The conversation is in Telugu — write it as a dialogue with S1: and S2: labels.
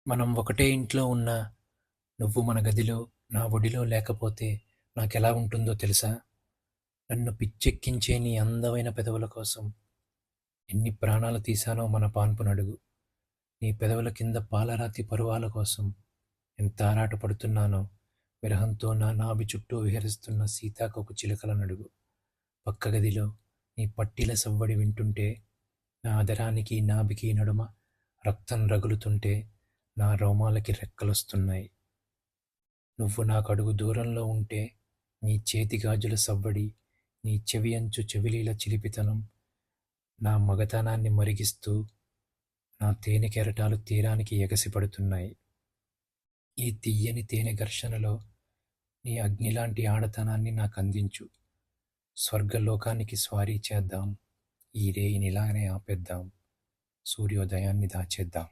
S1: మనం ఒకటే ఇంట్లో ఉన్నా, నువ్వు మన గదిలో, నా ఒడిలో లేకపోతే నాకెలా ఉంటుందో తెలుసా? నన్ను పిచ్చెక్కించే నీ అందమైన పెదవుల కోసం ఎన్ని ప్రాణాలు తీశానో మన పాన్పునడుగు. నీ పెదవుల కింద పాలరాతి పరువాల కోసం ఎంత ఆరాటపడుతున్నానో విరహంతో నా నాభి చుట్టూ విహరిస్తున్న సీతాకోక చిలుకలనడుగు. పక్క గదిలో నీ పట్టీల సవ్వడి వింటుంటే, నా అధరానికి నాభికి నడుమ రక్తం రగులుతుంటే నా రోమాలకి రెక్కలొస్తున్నాయి. నువ్వు నాకడుగు దూరంలో ఉంటే నీ చేతి గాజుల సవ్వడి, నీ చెవి అంచు చెవిలీల చిలిపితనం నా మగతనాన్ని మరిగిస్తూ నా తేనె కెరటాలు తీరానికి ఎగసిపడుతున్నాయి. ఈ తియ్యని తేనె ఘర్షణలో నీ అగ్నిలాంటి ఆడతనాన్ని నాకందించు. స్వర్గలోకానికి స్వారీ చేద్దాం. ఈ రేయినిలానే ఆపేద్దాం. సూర్యోదయాన్ని దాచేద్దాం.